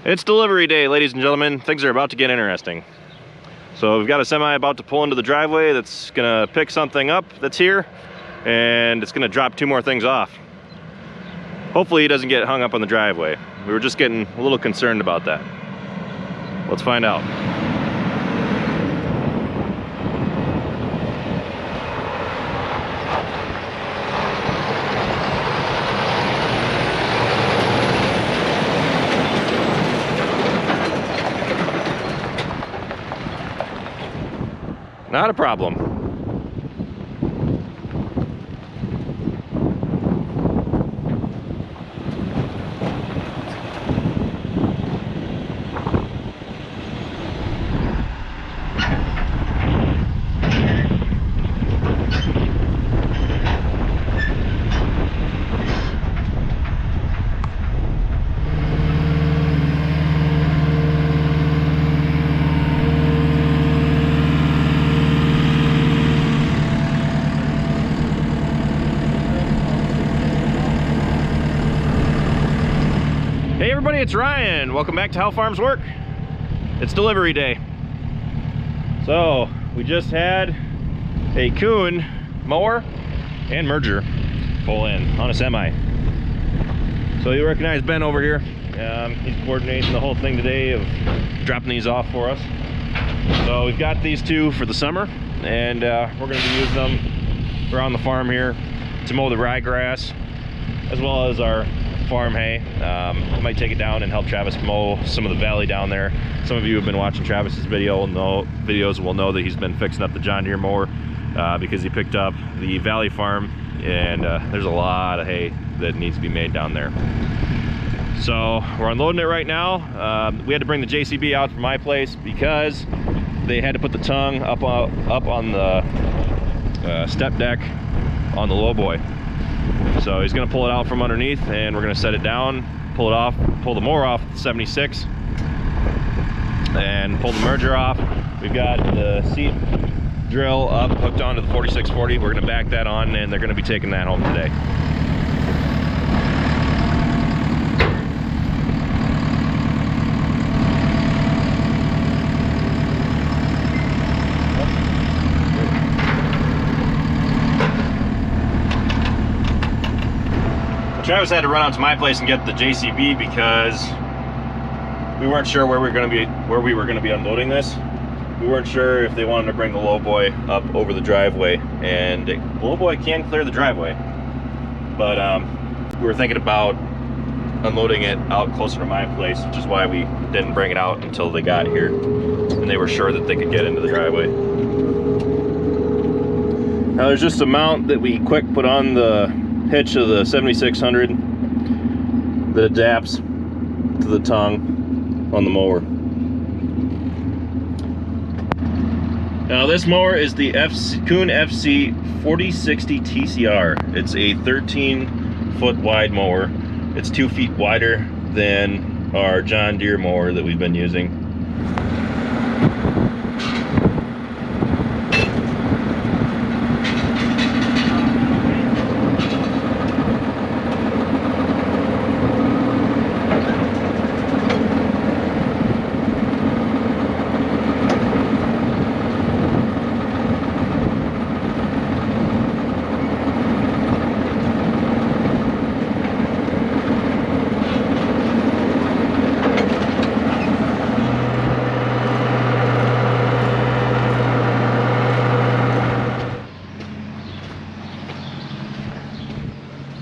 It's delivery day, ladies and gentlemen. Things are about to get interesting. So we've got a semi about to pull into the driveway that's gonna pick something up that's here, and it's gonna drop 2 more things off. Hopefully he doesn't get hung up on the driveway. We were just getting a little concerned about that. Let's find out. Not a problem. Hey everybody, it's Ryan. Welcome back to How Farms Work. It's delivery day. So we just had a KUHN mower and merger pull in on a semi. So you recognize Ben over here. He's coordinating the whole thing today of dropping these off for us. So we've got these 2 for the summer, and we're going to be using them around the farm here to mow the ryegrass as well as our farm hay. I might take it down and help Travis mow some of the valley down there. Some of you have been watching Travis's videos will know that he's been fixing up the John Deere mower because he picked up the valley farm, and there's a lot of hay that needs to be made down there. So we're unloading it right now. We had to bring the JCB out from my place because they had to put the tongue up on the step deck on the lowboy. So he's gonna pull it out from underneath, and we're gonna set it down, pull it off, pull the mower off the 76, and pull the merger off. We've got the seat drill up, hooked onto the 4640. We're gonna back that on, and they're gonna be taking that home today. Travis had to run out to my place and get the JCB because we weren't sure where we were going to be unloading this. We weren't sure if they wanted to bring the lowboy up over the driveway, and the lowboy can clear the driveway, but we were thinking about unloading it out closer to my place, which is why we didn't bring it out until they got here and they were sure that they could get into the driveway. Now there's just a mount that we quick put on the hitch of the 7600 that adapts to the tongue on the mower. Now this mower is the KUHN FC 4060 TCR. It's a 13-foot wide mower. It's 2 feet wider than our John Deere mower that we've been using.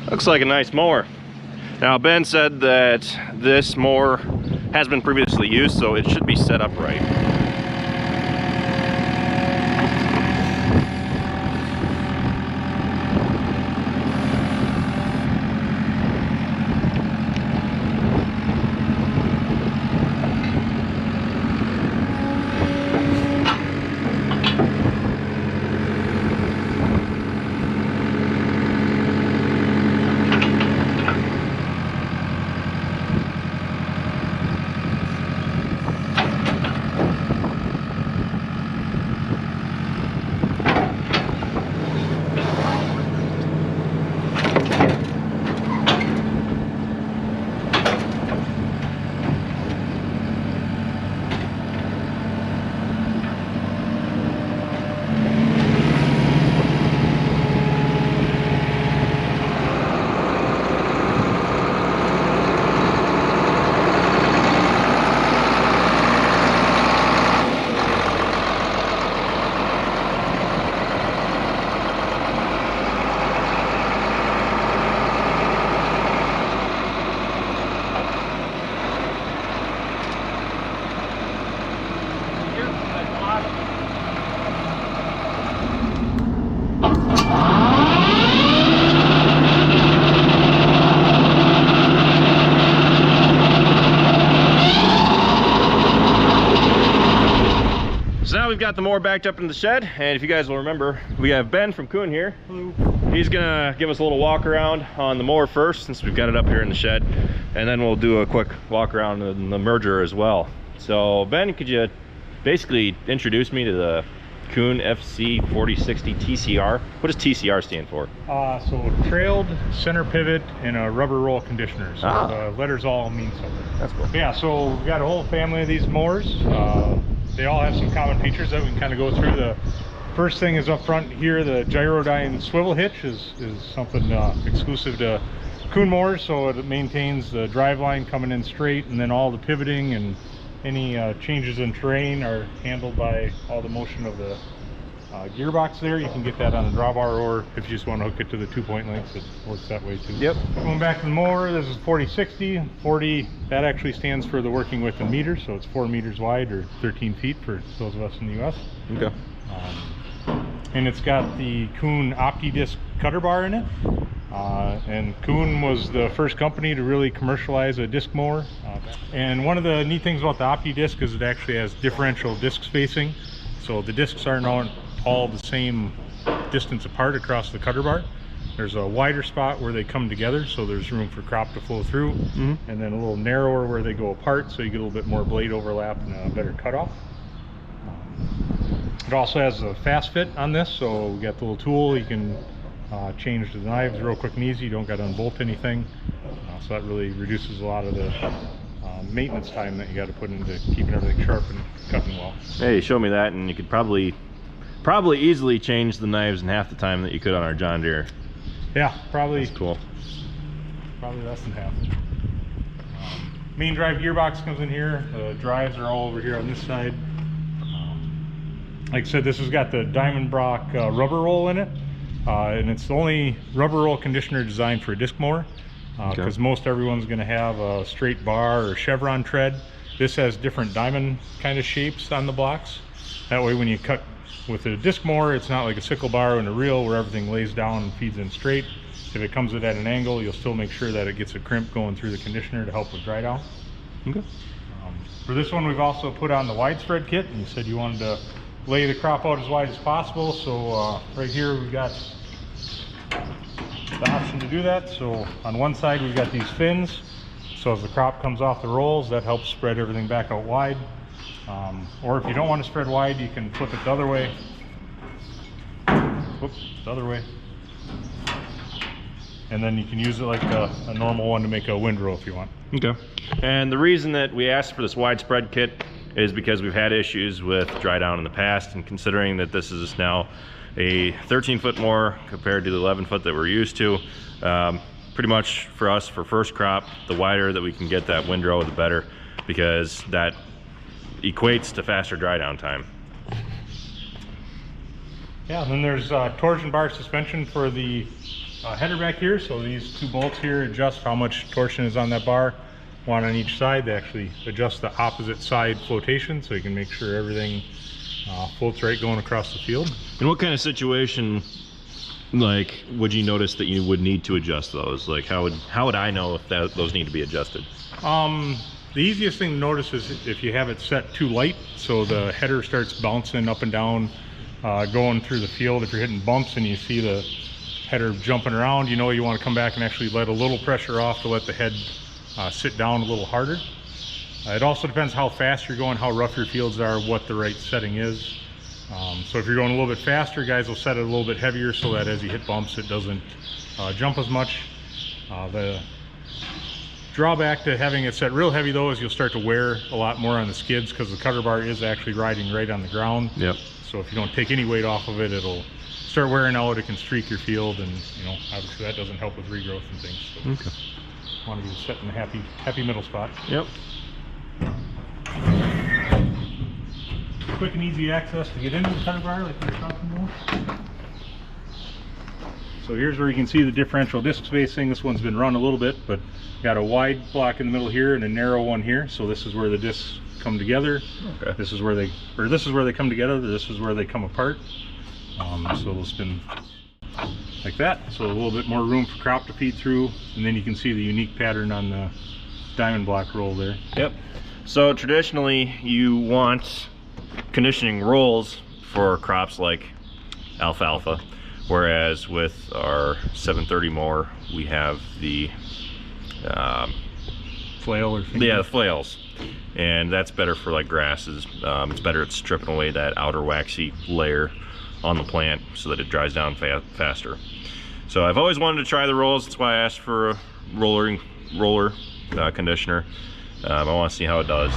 Looks like a nice mower. Now Ben said that this mower has been previously used, so it should be set up right. we've got the mower backed up in the shed, and if you guys will remember, we have Ben from KUHN here. Hello. He's gonna give us a little walk around on the mower first, since we've got it up here in the shed, and then we'll do a quick walk around in the merger as well. So Ben, could you basically introduce me to the KUHN FC 4060 TCR? What does TCR stand for? So trailed center pivot and a rubber roll conditioner. So the letters all mean something. That's cool. Yeah, so we've got a whole family of these mowers. They all have some common features that we can kind of go through. The first thing is up front here, the Gyrodyne swivel hitch is something exclusive to KUHN mowers, so it maintains the drive line coming in straight, and then all the pivoting and any changes in terrain are handled by all the motion of the gearbox there. You can get that on a drawbar, or if you just want to hook it to the 2-point links, it works that way too. Yep. Going back to the mower, this is 4060. 40, that actually stands for the working width in meters, so it's 4 meters wide, or 13 feet for those of us in the US. Okay. And it's got the KUHN OptiDisc cutter bar in it. And KUHN was the first company to really commercialize a disc mower. And one of the neat things about the OptiDisc is it actually has differential disc spacing. So the discs aren't all the same distance apart across the cutter bar. There's a wider spot where they come together, so there's room for crop to flow through, and then a little narrower where they go apart, so you get a little bit more blade overlap and a better cutoff. It also has a fast fit on this, so we got the little tool. You can change the knives real quick and easy. You don't got to unbolt anything, so that really reduces a lot of the maintenance time that you got to put into keeping everything sharp and cutting well. Hey, show me that, and you could probably easily change the knives in half the time that you could on our John Deere. Yeah, probably. That's cool. Probably less than half. Main drive gearbox comes in here. The drives are all over here on this side. Like I said, this has got the Diamond Brock rubber roll in it, and it's the only rubber roll conditioner designed for a disc mower, because most everyone's going to have a straight bar or chevron tread. This has different diamond kind of shapes on the blocks. That way when you cut with a disc mower, it's not like a sickle bar and a reel where everything lays down and feeds in straight. If it comes at an angle, you'll still make sure that it gets a crimp going through the conditioner to help with dry down. Okay. For this one, we've also put on the widespread kit, and you said you wanted to lay the crop out as wide as possible. So right here we've got the option to do that. So on one side we've got these fins, so as the crop comes off the rolls, that helps spread everything back out wide. Or if you don't want to spread wide, you can flip it the other way. Whoops, the other way. And then you can use it like a normal one to make a windrow if you want. Okay. And the reason that we asked for this widespread kit is because we've had issues with dry down in the past, and considering that this is now a 13-foot mower compared to the 11-foot that we're used to, pretty much for us, for first crop, the wider that we can get that windrow, the better, because that equates to faster dry down time. Yeah, and then there's torsion bar suspension for the header back here. So these two bolts here adjust how much torsion is on that bar. One on each side. They actually adjust the opposite side flotation, so you can make sure everything floats right going across the field. And what kind of situation, like, would you notice that you would need to adjust those? Like, how would I know if those need to be adjusted? The easiest thing to notice is if you have it set too light, so the header starts bouncing up and down, going through the field. If you're hitting bumps and you see the header jumping around, you know you want to come back and actually let a little pressure off to let the head sit down a little harder. It also depends how fast you're going, how rough your fields are, what the right setting is. So if you're going a little bit faster, guys will set it a little bit heavier so that as you hit bumps it doesn't jump as much. The drawback to having it set real heavy though is you'll start to wear a lot more on the skids, because the cutter bar is actually riding right on the ground. Yep. So if you don't take any weight off of it, it'll start wearing out. It can streak your field, and you know, obviously that doesn't help with regrowth and things. So okay. Want to be set in a happy middle spot. Yep. Quick and easy access to get into the cutter bar, like we were talking about. So here's where you can see the differential disc spacing. This one's been run a little bit, but got a wide block in the middle here and a narrow one here. So this is where the discs come together. Okay. This is where they come together. This is where they come apart. So they'll spin like that. So a little bit more room for crop to feed through, and then you can see the unique pattern on the diamond block roll there. Yep. So traditionally you want conditioning rolls for crops like alfalfa, whereas with our 730 mower we have the flail or finger? Yeah, the flails, and that's better for like grasses. It's better at stripping away that outer waxy layer on the plant so that it dries down faster. So I've always wanted to try the rolls. That's why I asked for a roller conditioner. I want to see how it does.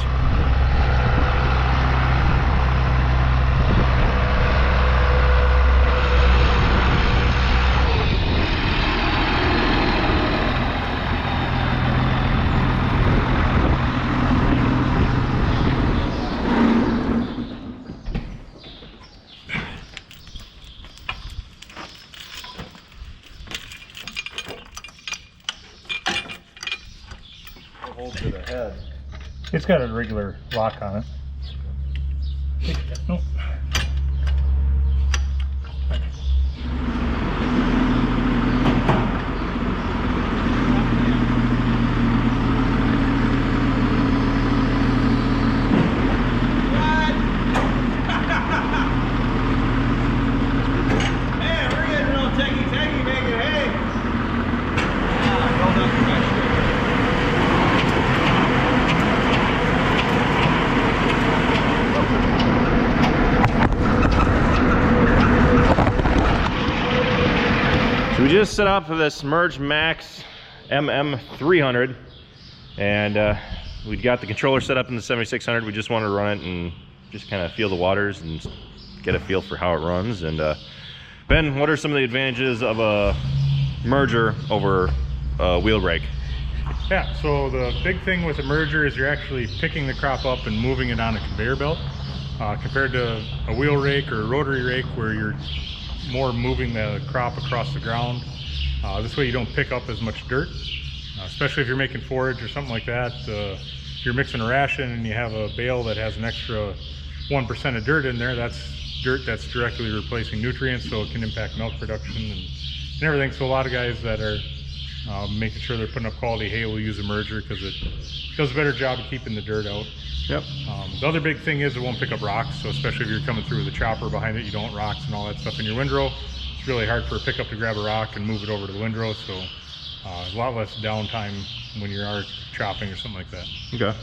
To the head. It's got a regular lock on it. Nope. We just set up this Merge Max MM300, and we got the controller set up in the 7600. We just wanted to run it and just kind of feel the waters and get a feel for how it runs. And Ben, what are some of the advantages of a merger over a wheel rake? Yeah, so the big thing with a merger is you're actually picking the crop up and moving it on a conveyor belt, compared to a wheel rake or a rotary rake where you're more moving the crop across the ground. This way you don't pick up as much dirt, especially if you're making forage or something like that. If you're mixing a ration and you have a bale that has an extra 1% of dirt in there, that's dirt that's directly replacing nutrients, so it can impact milk production and everything. So a lot of guys that are making sure they're putting up quality hay will use a merger because it does a better job of keeping the dirt out. Yep. The other big thing is it won't pick up rocks, so especially if you're coming through with a chopper behind it, you don't want rocks and all that stuff in your windrow. It's really hard for a pickup to grab a rock and move it over to the windrow, so a lot less downtime when you are chopping or something like that. Okay.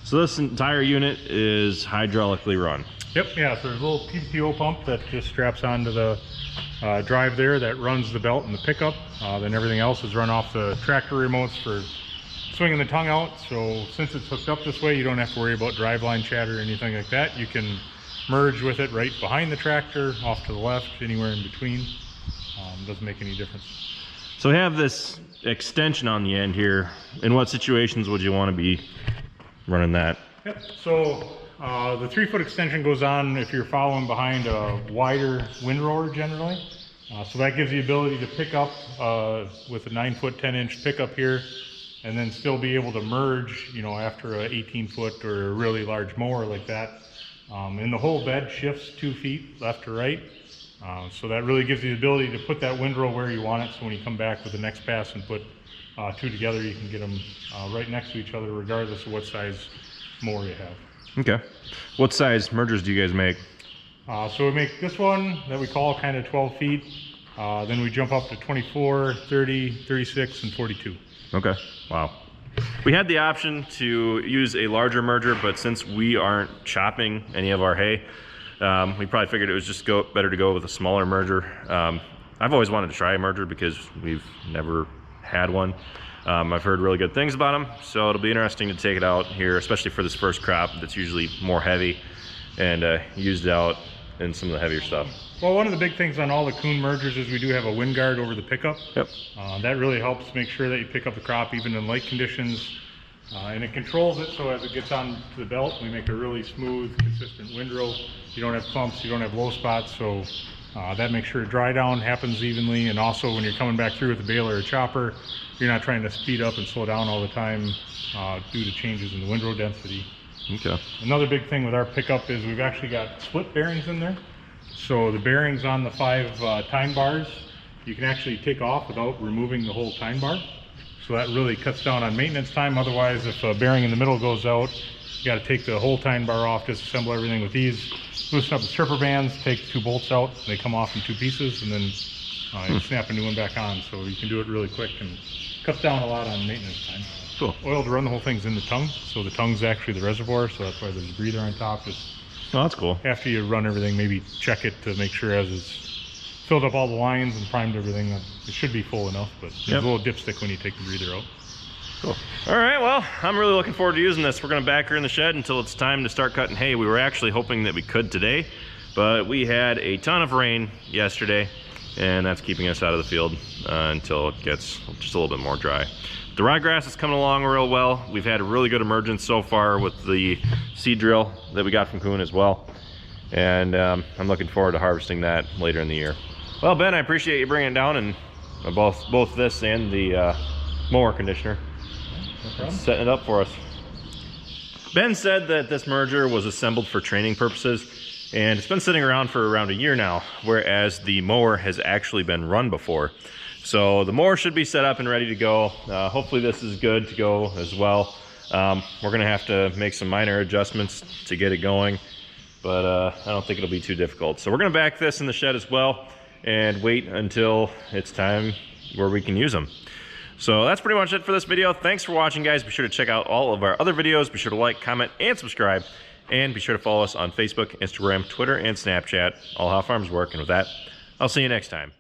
So this entire unit is hydraulically run? Yep, yeah, so there's a little PTO pump that just straps onto the drive there that runs the belt and the pickup. Then everything else is run off the tractor remotes for swinging the tongue out. So since it's hooked up this way, you don't have to worry about driveline chatter or anything like that. You can merge with it right behind the tractor, off to the left, anywhere in between. Doesn't make any difference. So we have this extension on the end here. In what situations would you want to be running that? Yep. So the 3-foot extension goes on if you're following behind a wider windrower generally. So that gives you the ability to pick up with a 9-foot 10-inch pickup here, and then still be able to merge, you know, after a 18-foot or a really large mower like that. And the whole bed shifts 2 feet left to right. So that really gives you the ability to put that windrow where you want it, so when you come back with the next pass and put 2 together, you can get them right next to each other regardless of what size mower you have. Okay. What size mergers do you guys make? So we make this one that we call kind of 12 feet. Then we jump up to 24, 30, 36, and 42. Okay. Wow. We had the option to use a larger merger, but since we aren't chopping any of our hay, we probably figured it was just better to go with a smaller merger. I've always wanted to try a merger because we've never had one. I've heard really good things about them, so it'll be interesting to take it out here, especially for this first crop that's usually more heavy, and used out in some of the heavier stuff. Well, one of the big things on all the KUHN mergers is we do have a wind guard over the pickup. Yep. That really helps make sure that you pick up the crop even in light conditions, and it controls it so as it gets on to the belt, we make a really smooth, consistent windrow. You don't have clumps, you don't have low spots, so that makes sure dry down happens evenly, and also when you're coming back through with a baler or chopper, you're not trying to speed up and slow down all the time due to changes in the windrow density. Okay. Another big thing with our pickup is we've actually got split bearings in there. So the bearings on the 5 tine bars, you can actually take off without removing the whole tine bar. So that really cuts down on maintenance time. Otherwise, if a bearing in the middle goes out, You got to take the whole tine bar off, disassemble everything with these, loosen up the stripper bands, take 2 bolts out, they come off in 2 pieces, and then you snap a new one back on. So you can do it really quick and cuts down a lot on maintenance time. Cool. Oil to run the whole thing's in the tongue, so the tongue's actually the reservoir, so that's why there's a breather on top. Just Oh, that's cool. after you run everything, maybe check it to make sure as it's filled up all the lines and primed everything. It should be full enough, but there's a little dipstick when you take the breather out. Cool. All right, well, I'm really looking forward to using this. We're gonna back her in the shed until it's time to start cutting hay. We were actually hoping that we could today, but we had a ton of rain yesterday, and that's keeping us out of the field until it gets just a little bit more dry. The ryegrass is coming along real well. We've had a really good emergence so far with the seed drill that we got from KUHN as well. And I'm looking forward to harvesting that later in the year. Well, Ben, I appreciate you bringing it down, and both this and the mower conditioner. No problem. Setting it up for us. Ben said that this merger was assembled for training purposes, and it's been sitting around for around a year now, whereas the mower has actually been run before. So the mower should be set up and ready to go. Hopefully this is good to go as well. We're gonna have to make some minor adjustments to get it going, but I don't think it'll be too difficult. So we're gonna back this in the shed as well and wait until it's time where we can use them. So that's pretty much it for this video. Thanks for watching, guys. Be sure to check out all of our other videos. Be sure to like, comment, and subscribe. And be sure to follow us on Facebook, Instagram, Twitter, and Snapchat. All How Farms Work. And with that, I'll see you next time.